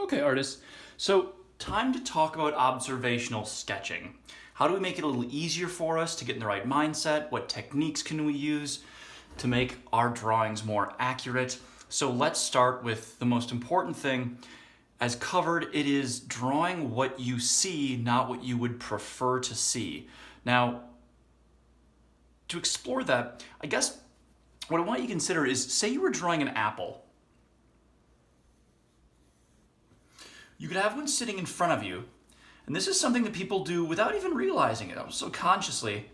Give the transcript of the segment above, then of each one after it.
Okay, artists. So, time to talk about observational sketching. How do we make it a little easier for us to get in the right mindset? What techniques can we use to make our drawings more accurate? So, let's start with the most important thing. As covered, it is drawing what you see, not what you would prefer to see. Now, to explore that, I guess what I want you to consider is, say you were drawing an apple. You could have one sitting in front of you, and this is something that people do without even realizing it, subconsciously.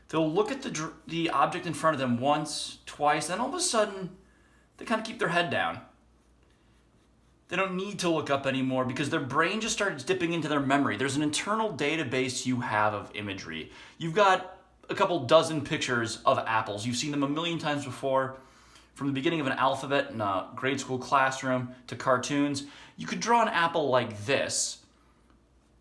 They'll look at the object in front of them once, twice, then all of a sudden, they kind of keep their head down. They don't need to look up anymore because their brain just starts dipping into their memory. There's an internal database you have of imagery. You've got a couple dozen pictures of apples. You've seen them a million times before. From the beginning of an alphabet in a grade school classroom to cartoons, you could draw an apple like this,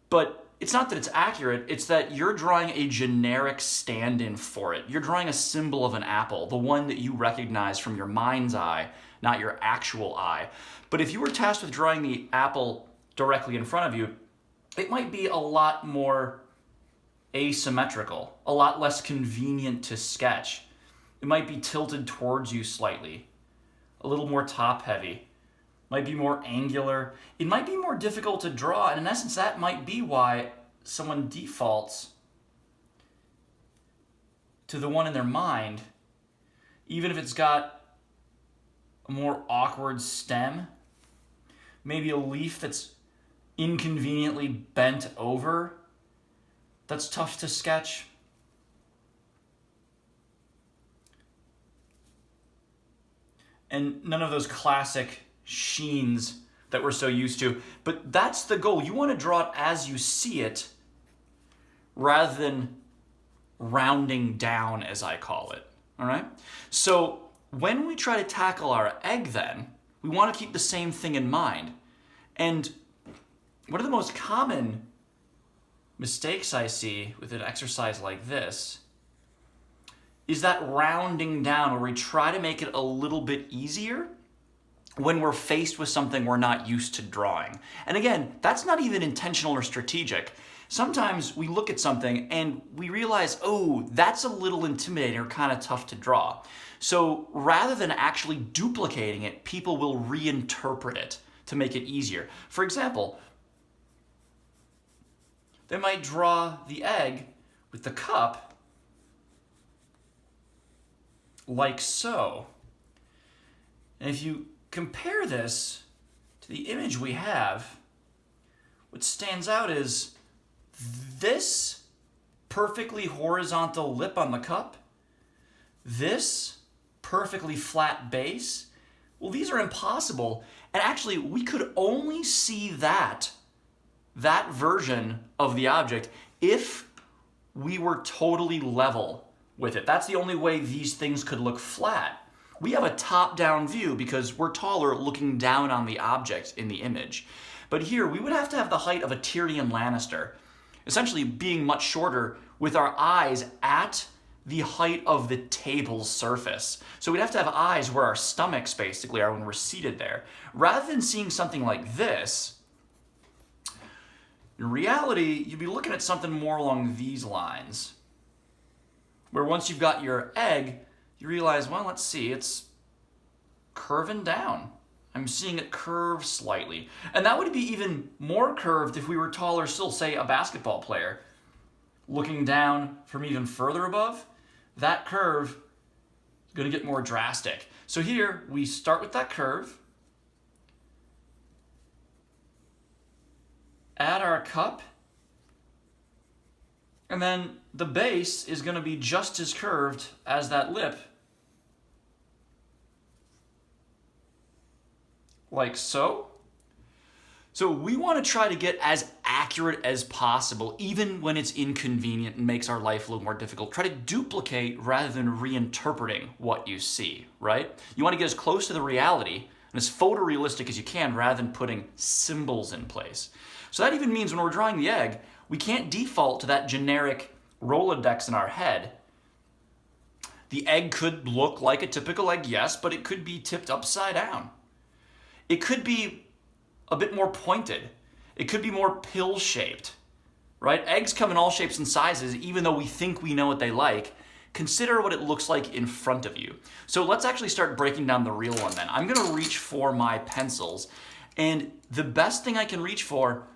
but it's not that it's accurate, it's that you're drawing a generic stand-in for it. You're drawing a symbol of an apple, the one that you recognize from your mind's eye, not your actual eye. But if you were tasked with drawing the apple directly in front of you, it might be a lot more asymmetrical, a lot less convenient to sketch. It might be tilted towards you slightly, a little more top-heavy, might be more angular. It might be more difficult to draw, and in essence, that might be why someone defaults to the one in their mind, even if it's got a more awkward stem, maybe a leaf that's inconveniently bent over. That's tough to sketch. And none of those classic sheens that we're so used to. But that's the goal. You want to draw it as you see it rather than rounding down, as I call it. All right? So when we try to tackle our egg then, we want to keep the same thing in mind. And one of the most common mistakes I see with an exercise like this is that rounding down where we try to make it a little bit easier when we're faced with something we're not used to drawing. And again, that's not even intentional or strategic. Sometimes we look at something and we realize, oh, that's a little intimidating or kind of tough to draw. So rather than actually duplicating it, people will reinterpret it to make it easier. For example, they might draw the egg with the cup like so. And if you compare this to the image we have, what stands out is this perfectly horizontal lip on the cup, this perfectly flat base. Well, these are impossible. And actually, we could only see that version of the object if we were totally level with it. That's the only way these things could look flat. We have a top-down view because we're taller looking down on the object in the image. But here, we would have to have the height of a Tyrion Lannister, essentially being much shorter with our eyes at the height of the table's surface. So we'd have to have eyes where our stomachs basically are when we're seated there. Rather than seeing something like this, in reality, you'd be looking at something more along these lines, where once you've got your egg, you realize, well, let's see, it's curving down. I'm seeing it curve slightly. And that would be even more curved if we were taller still, say a basketball player. Looking down from even further above, that curve is going to get more drastic. So here, we start with that curve, add our cup, and then the base is going to be just as curved as that lip, like so. So we want to try to get as accurate as possible, even when it's inconvenient and makes our life a little more difficult. Try to duplicate rather than reinterpreting what you see, right? You want to get as close to the reality and as photorealistic as you can rather than putting symbols in place. So that even means when we're drawing the egg, we can't default to that generic Rolodex in our head. The egg could look like a typical egg, yes, but it could be tipped upside down. It could be a bit more pointed. It could be more pill-shaped, right? Eggs come in all shapes and sizes, even though we think we know what they like. Consider what it looks like in front of you. So let's actually start breaking down the real one then. I'm gonna reach for my pencils, and the best thing I can reach for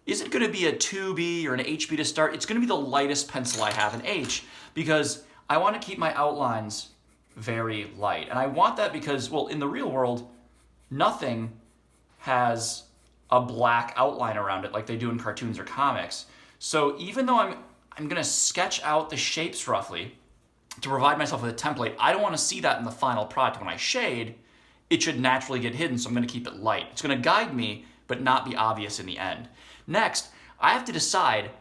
isn't gonna be a 2B or an HB to start. It's gonna be the lightest pencil I have, an H, because I wanna keep my outlines very light. And I want that because, well, in the real world, nothing has a black outline around it like they do in cartoons or comics. So even though I'm gonna sketch out the shapes roughly to provide myself with a template, I don't wanna see that in the final product. When I shade, it should naturally get hidden, so I'm gonna keep it light. It's gonna guide me, but not be obvious in the end. Next, I have to decide,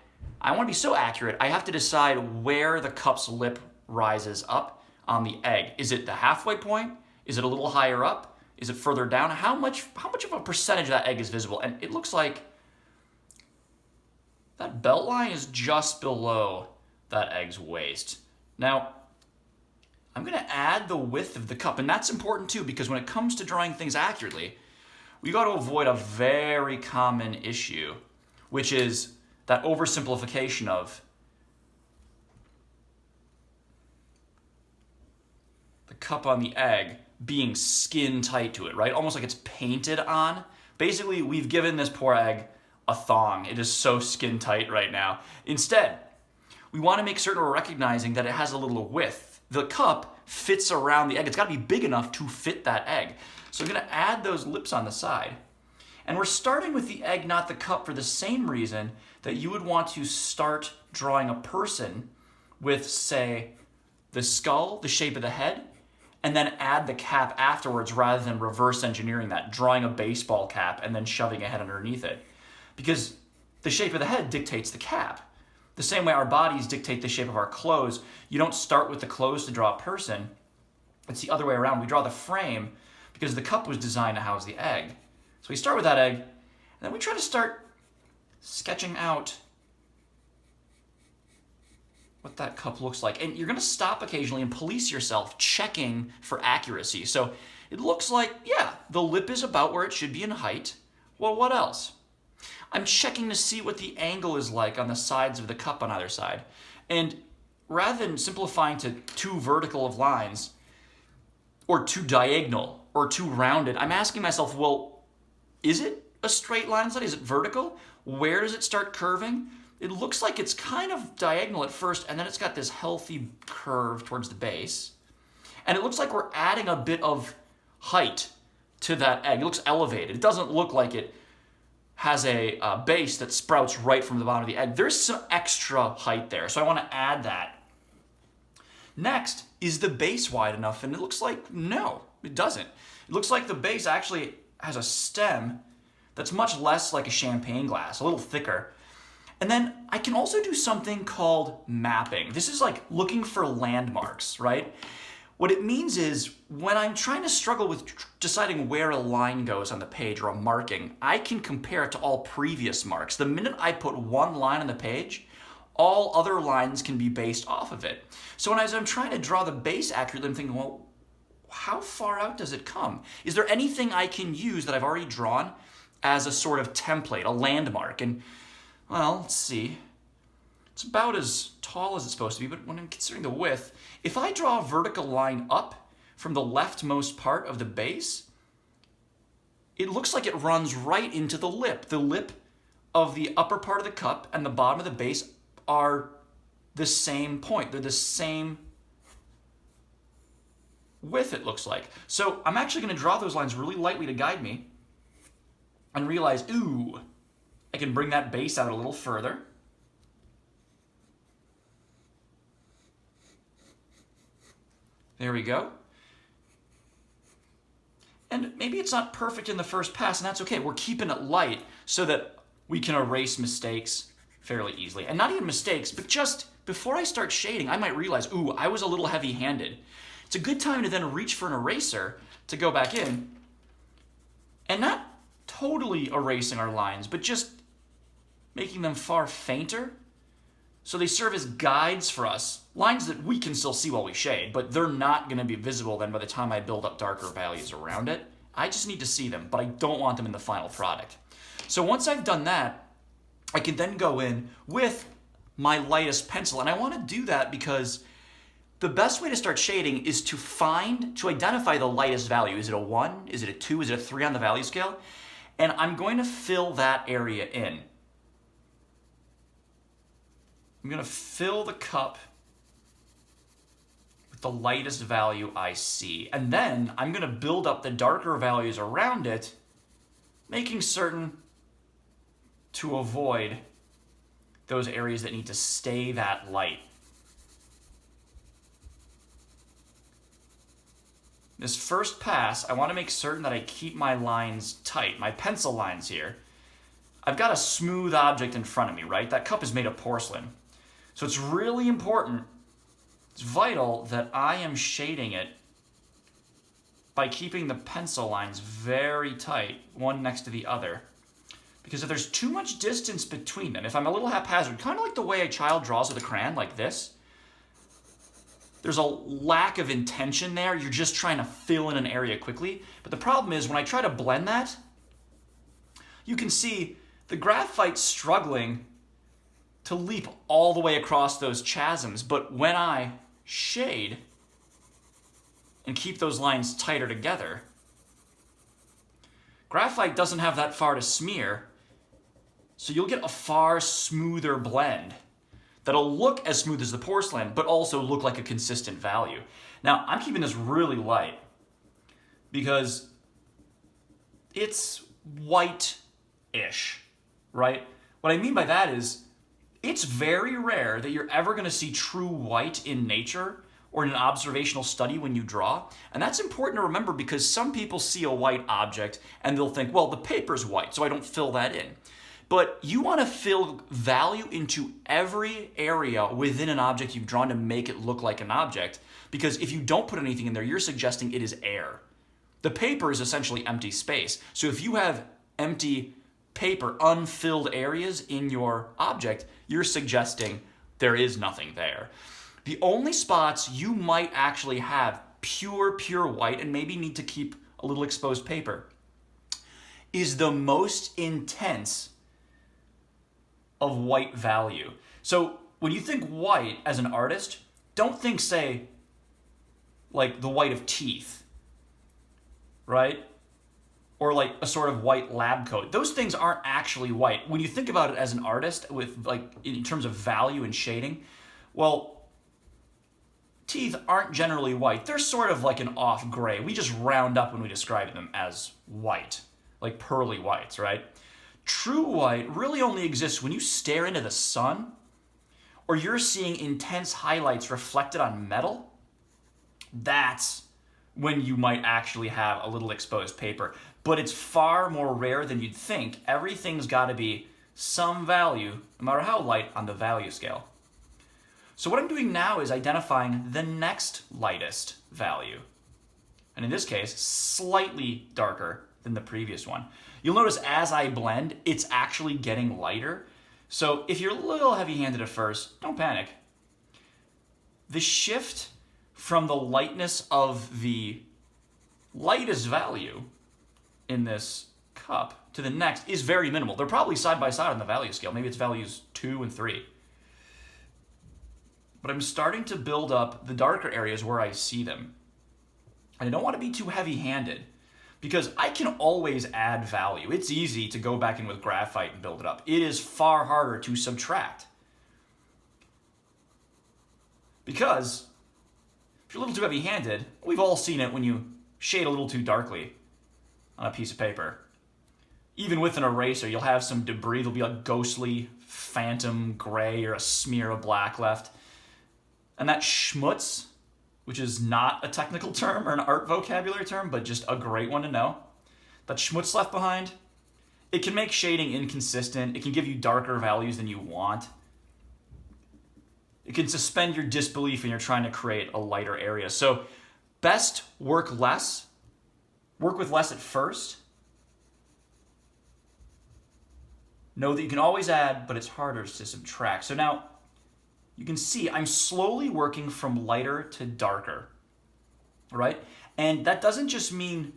I wanna be so accurate, I have to decide where the cup's lip rises up on the egg. Is it the halfway point? Is it a little higher up? Is it further down? How much of a percentage of that egg is visible? And it looks like that belt line is just below that egg's waist. Now, I'm gonna add the width of the cup, and that's important too, because when it comes to drawing things accurately, we gotta avoid a very common issue, which is that oversimplification of the cup on the egg being skin tight to it, right? Almost like it's painted on. Basically, we've given this poor egg a thong. It is so skin tight right now. Instead, we want to make certain we're recognizing that it has a little width. The cup fits around the egg. It's got to be big enough to fit that egg. So I'm going to add those lips on the side. And we're starting with the egg, not the cup, for the same reason that you would want to start drawing a person with, say, the skull, the shape of the head, and then add the cap afterwards rather than reverse engineering that, drawing a baseball cap and then shoving a head underneath it. Because the shape of the head dictates the cap. The same way our bodies dictate the shape of our clothes. You don't start with the clothes to draw a person. It's the other way around. We draw the frame because the cup was designed to house the egg. So we start with that egg, and then we try to start sketching out what that cup looks like. And you're gonna stop occasionally and police yourself, checking for accuracy. So it looks like, yeah, the lip is about where it should be in height. Well, what else? I'm checking to see what the angle is like on the sides of the cup on either side. And rather than simplifying to too vertical of lines, or too diagonal, or too rounded, I'm asking myself, well, is it a straight line side? Is it vertical? Where does it start curving? It looks like it's kind of diagonal at first, and then it's got this healthy curve towards the base. And it looks like we're adding a bit of height to that egg. It looks elevated. It doesn't look like it has a base that sprouts right from the bottom of the egg. There's some extra height there, so I want to add that. Next, is the base wide enough? And it looks like, no, it doesn't. It looks like the base actually has a stem that's much less like a champagne glass, a little thicker. And then I can also do something called mapping. This is like looking for landmarks, right? What it means is when I'm trying to struggle with deciding where a line goes on the page or a marking, I can compare it to all previous marks. The minute I put one line on the page, all other lines can be based off of it. So as I'm trying to draw the base accurately, I'm thinking, well, how far out does it come? Is there anything I can use that I've already drawn as a sort of template, a landmark? And well, let's see. It's about as tall as it's supposed to be, but when I'm considering the width, if I draw a vertical line up from the leftmost part of the base, it looks like it runs right into the lip. The lip of the upper part of the cup and the bottom of the base are the same point. They're the same width, it looks like. So I'm actually going to draw those lines really lightly to guide me and realize, ooh, I can bring that base out a little further. There we go. And maybe it's not perfect in the first pass, and that's okay. We're keeping it light so that we can erase mistakes fairly easily. And not even mistakes, but just before I start shading, I might realize, ooh, I was a little heavy-handed. It's a good time to then reach for an eraser to go back in and not totally erasing our lines, but just making them far fainter so they serve as guides for us. Lines that we can still see while we shade, but they're not going to be visible then by the time I build up darker values around it. I just need to see them, but I don't want them in the final product. So once I've done that, I can then go in with my lightest pencil. And I want to do that because the best way to start shading is to identify the lightest value. Is it a 1? Is it a 2? Is it a 3 on the value scale? And I'm going to fill that area in. I'm going to fill the cup with the lightest value I see. And then I'm going to build up the darker values around it, making certain to avoid those areas that need to stay that light. This first pass, I want to make certain that I keep my lines tight, my pencil lines here. I've got a smooth object in front of me, right? That cup is made of porcelain. So it's really important, it's vital that I am shading it by keeping the pencil lines very tight, one next to the other. Because if there's too much distance between them, if I'm a little haphazard, kind of like the way a child draws with a crayon like this, there's a lack of intention there. You're just trying to fill in an area quickly. But the problem is when I try to blend that, you can see the graphite's struggling to leap all the way across those chasms. But when I shade and keep those lines tighter together, graphite doesn't have that far to smear, so you'll get a far smoother blend that'll look as smooth as the porcelain, but also look like a consistent value. Now, I'm keeping this really light because it's white-ish, right? What I mean by that is it's very rare that you're ever gonna see true white in nature or in an observational study when you draw. And that's important to remember because some people see a white object and they'll think, well, the paper's white, so I don't fill that in. But you want to fill value into every area within an object you've drawn to make it look like an object, because if you don't put anything in there, you're suggesting it is air. The paper is essentially empty space. So if you have empty paper, unfilled areas in your object, you're suggesting there is nothing there. The only spots you might actually have pure white and maybe need to keep a little exposed paper is the most intense of white value. So when you think white as an artist, don't think, say, like the white of teeth, right? Or like a sort of white lab coat. Those things aren't actually white. When you think about it as an artist with like in terms of value and shading, well, teeth aren't generally white. They're sort of like an off gray. We just round up when we describe them as white, like pearly whites, right? True white really only exists when you stare into the sun or you're seeing intense highlights reflected on metal. That's when you might actually have a little exposed paper. But it's far more rare than you'd think. Everything's got to be some value, no matter how light, on the value scale. So what I'm doing now is identifying the next lightest value. And in this case, slightly darker than the previous one. You'll notice as I blend, it's actually getting lighter. So if you're a little heavy-handed at first, don't panic. The shift from the lightness of the lightest value in this cup to the next is very minimal. They're probably side by side on the value scale. Maybe it's values 2 and 3. But I'm starting to build up the darker areas where I see them. And I don't want to be too heavy-handed, because I can always add value. It's easy to go back in with graphite and build it up. It is far harder to subtract. Because if you're a little too heavy-handed, we've all seen it when you shade a little too darkly on a piece of paper. Even with an eraser, you'll have some debris. There'll be a ghostly phantom gray or a smear of black left. And that schmutz, which is not a technical term or an art vocabulary term, but just a great one to know. That schmutz left behind, it can make shading inconsistent. It can give you darker values than you want. It can suspend your disbelief when you're trying to create a lighter area. So best work less. Work with less at first. Know that you can always add, but it's harder to subtract. So now, you can see I'm slowly working from lighter to darker, right? And that doesn't just mean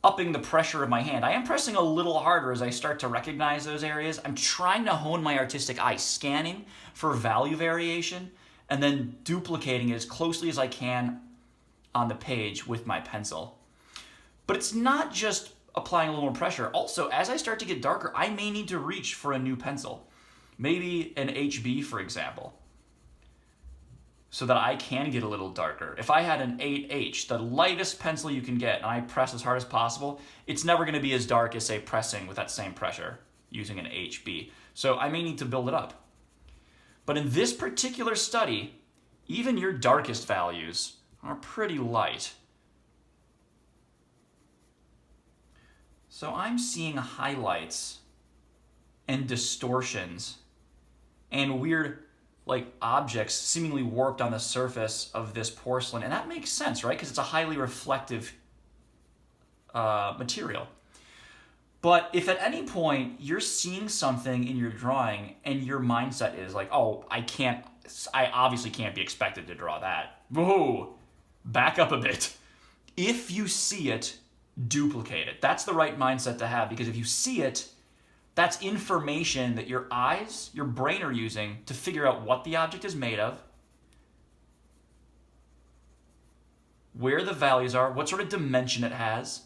upping the pressure of my hand. I am pressing a little harder as I start to recognize those areas. I'm trying to hone my artistic eye, scanning for value variation, and then duplicating it as closely as I can on the page with my pencil. But it's not just applying a little more pressure. Also, as I start to get darker, I may need to reach for a new pencil. Maybe an HB, for example, so that I can get a little darker. If I had an 8H, the lightest pencil you can get, and I press as hard as possible, it's never going to be as dark as, say, pressing with that same pressure using an HB. So I may need to build it up. But in this particular study, even your darkest values are pretty light. So I'm seeing highlights and distortions and weird objects seemingly warped on the surface of this porcelain. And that makes sense, right? Because it's a highly reflective material. But if at any point you're seeing something in your drawing and your mindset is like, oh, I obviously can't be expected to draw that. Whoa, back up a bit. If you see it, duplicate it. That's the right mindset to have, because if you see it, that's information that your eyes, your brain are using to figure out what the object is made of, where the values are, what sort of dimension it has.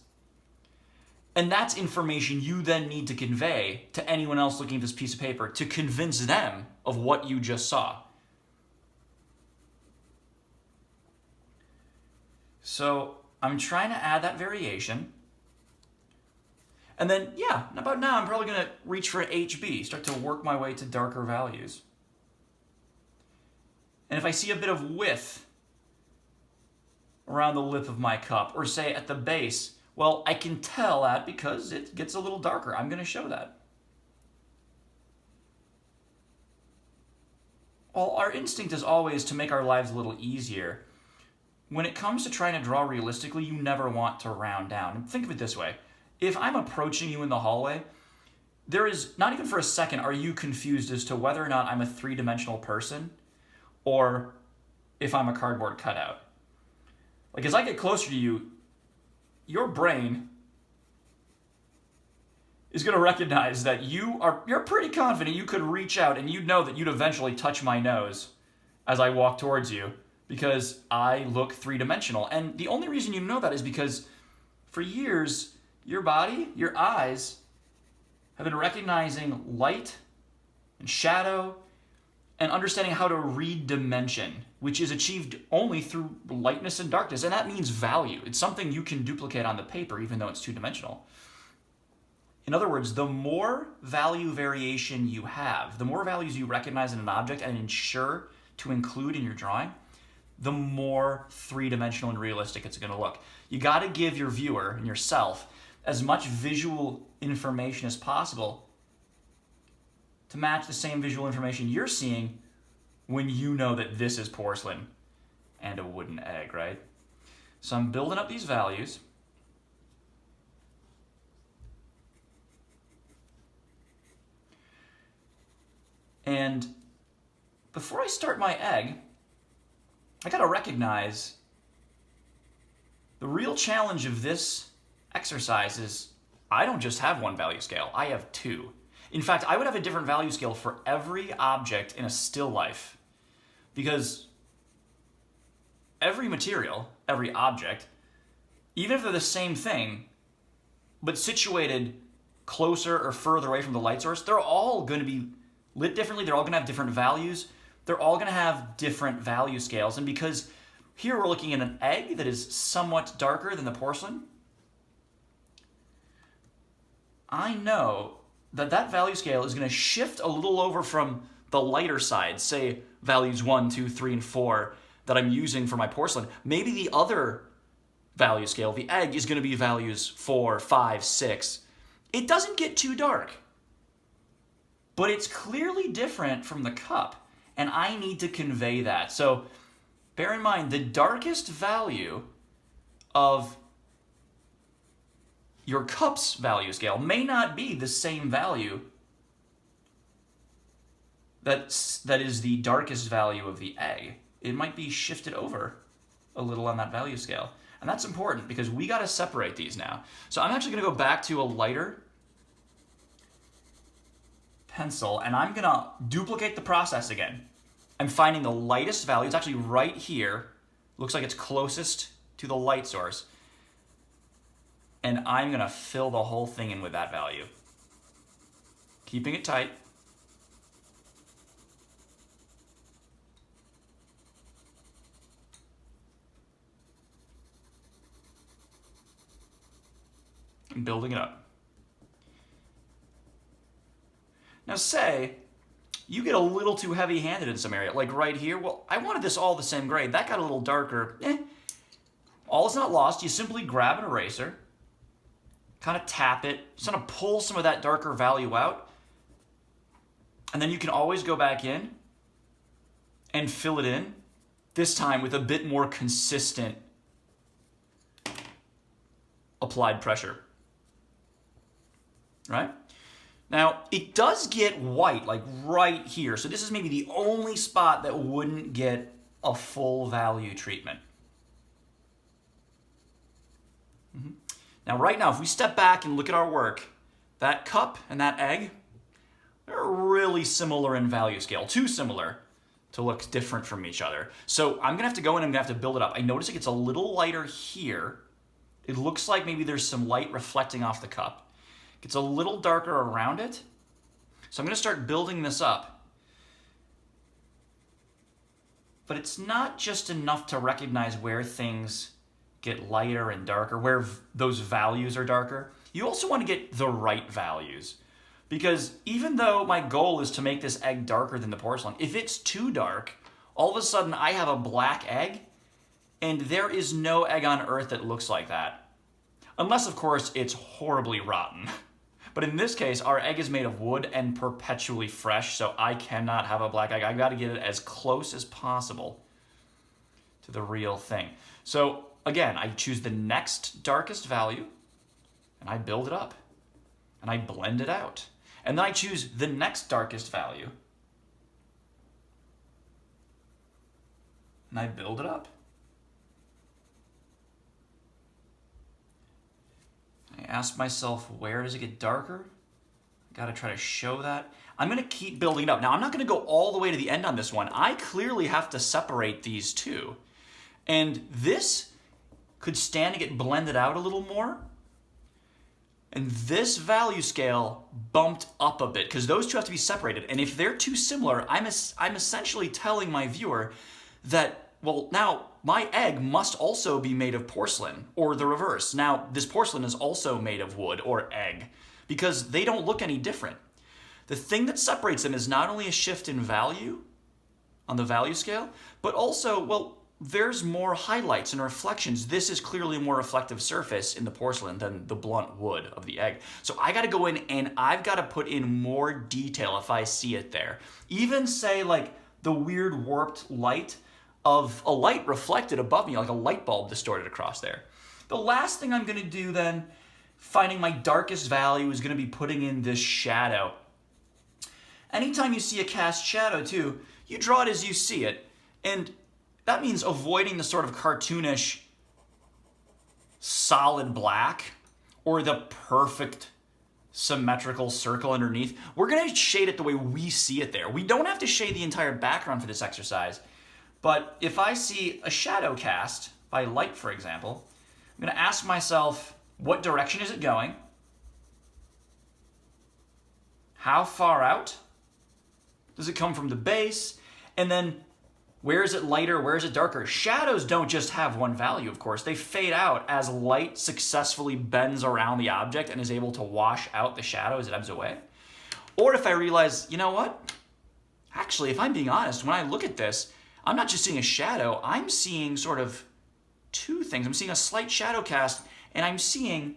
And that's information you then need to convey to anyone else looking at this piece of paper to convince them of what you just saw. So I'm trying to add that variation. And then, about now, I'm probably going to reach for HB, start to work my way to darker values. And if I see a bit of width around the lip of my cup, or say at the base, well, I can tell that because it gets a little darker. I'm going to show that. Well, our instinct is always to make our lives a little easier. When it comes to trying to draw realistically, you never want to round down. And think of it this way. If I'm approaching you in the hallway, there is, not even for a second, are you confused as to whether or not I'm a three-dimensional person or if I'm a cardboard cutout. As I get closer to you, your brain is going to recognize that you're pretty confident you could reach out and you'd know that you'd eventually touch my nose as I walk towards you because I look three-dimensional. And the only reason you know that is because for years, your body, your eyes, have been recognizing light and shadow and understanding how to read dimension, which is achieved only through lightness and darkness. And that means value. It's something you can duplicate on the paper, even though it's two-dimensional. In other words, the more value variation you have, the more values you recognize in an object and ensure to include in your drawing, the more three-dimensional and realistic it's going to look. You got to give your viewer and yourself as much visual information as possible to match the same visual information you're seeing when you know that this is porcelain and a wooden egg, right? So I'm building up these values. And before I start my egg, I got to recognize the real challenge of this exercise is I don't just have one value scale, I have two. In fact, I would have a different value scale for every object in a still life, because every material, every object, even if they're the same thing, but situated closer or further away from the light source, they're all going to be lit differently, they're all going to have different values, they're all going to have different value scales. And because here we're looking at an egg that is somewhat darker than the porcelain, I know that that value scale is going to shift a little over from the lighter side, say values 1, 2, 3, and 4 that I'm using for my porcelain. Maybe the other value scale, the egg, is going to be values 4, 5, 6. It doesn't get too dark, but it's clearly different from the cup, and I need to convey that. So bear in mind, the darkest value of your cup's value scale may not be the same value that is the darkest value of the egg. It might be shifted over a little on that value scale. And that's important because we got to separate these now. So I'm actually going to go back to a lighter pencil, and I'm going to duplicate the process again. I'm finding the lightest value. It's actually right here. Looks like it's closest to the light source. And I'm going to fill the whole thing in with that value. Keeping it tight. And building it up. Now say you get a little too heavy-handed in some area, like right here. Well, I wanted this all the same grade. That got a little darker. All is not lost. You simply grab an eraser, kind of tap it, just kind of pull some of that darker value out, and then you can always go back in and fill it in, this time with a bit more consistent applied pressure. Right? Now, it does get white, like right here. So this is maybe the only spot that wouldn't get a full value treatment. Now, right now, if we step back and look at our work, that cup and that egg, they're really similar in value scale. Too similar to look different from each other. So I'm going to have to go in and I'm going to have to build it up. I notice it gets a little lighter here. It looks like maybe there's some light reflecting off the cup. Gets a little darker around it. So I'm going to start building this up. But it's not just enough to recognize where things get lighter and darker, where those values are darker. You also want to get the right values. Because even though my goal is to make this egg darker than the porcelain, if it's too dark, all of a sudden I have a black egg, and there is no egg on earth that looks like that. Unless, of course, it's horribly rotten. But in this case, our egg is made of wood and perpetually fresh, so I cannot have a black egg. I've got to get it as close as possible to the real thing. So again, I choose the next darkest value, and I build it up, and I blend it out. And then I choose the next darkest value, and I build it up. I ask myself, where does it get darker? I gotta try to show that. I'm gonna keep building it up. Now, I'm not gonna go all the way to the end on this one. I clearly have to separate these two. And this could stand to get blended out a little more. And this value scale bumped up a bit, because those two have to be separated. And if they're too similar, I'm essentially telling my viewer that, well, now my egg must also be made of porcelain, or the reverse. Now, this porcelain is also made of wood or egg, because they don't look any different. The thing that separates them is not only a shift in value on the value scale, but also, well, there's more highlights and reflections. This is clearly a more reflective surface in the porcelain than the blunt wood of the egg. So I gotta go in and I've gotta put in more detail if I see it there. Even say like the weird warped light of a light reflected above me, like a light bulb distorted across there. The last thing I'm gonna do then, finding my darkest value, is gonna be putting in this shadow. Anytime you see a cast shadow too, you draw it as you see it. And that means avoiding the sort of cartoonish solid black or the perfect symmetrical circle underneath. We're gonna shade it the way we see it there. We don't have to shade the entire background for this exercise. But if I see a shadow cast by light, for example, I'm going to ask myself, what direction is it going? How far out? Does it come from the base? And then where is it lighter? Where is it darker? Shadows don't just have one value, of course. They fade out as light successfully bends around the object and is able to wash out the shadow as it ebbs away. Or if I realize, you know what? Actually, if I'm being honest, when I look at this, I'm not just seeing a shadow, I'm seeing sort of two things. I'm seeing a slight shadow cast, and I'm seeing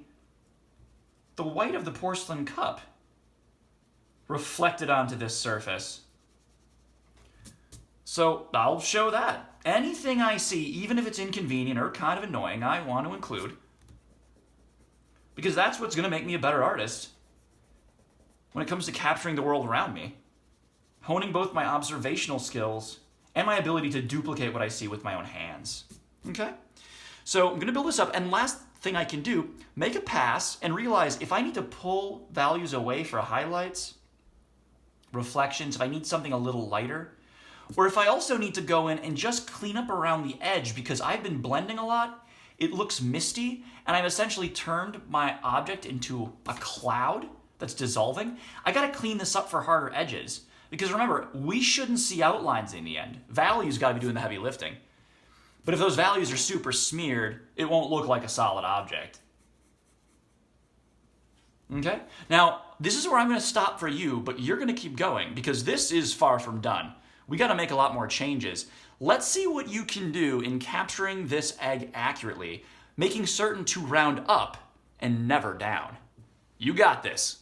the white of the porcelain cup reflected onto this surface. So I'll show that. Anything I see, even if it's inconvenient or kind of annoying, I want to include. Because that's what's going to make me a better artist when it comes to capturing the world around me, honing both my observational skills and my ability to duplicate what I see with my own hands. Okay? So I'm going to build this up, and last thing I can do, make a pass and realize if I need to pull values away for highlights, reflections, if I need something a little lighter, or if I also need to go in and just clean up around the edge because I've been blending a lot, it looks misty, and I've essentially turned my object into a cloud that's dissolving. I gotta clean this up for harder edges. Because remember, we shouldn't see outlines in the end. Values gotta be doing the heavy lifting. But if those values are super smeared, it won't look like a solid object. Okay? Now, this is where I'm gonna stop for you, but you're gonna keep going because this is far from done. We gotta make a lot more changes. Let's see what you can do in capturing this egg accurately, making certain to round up and never down. You got this.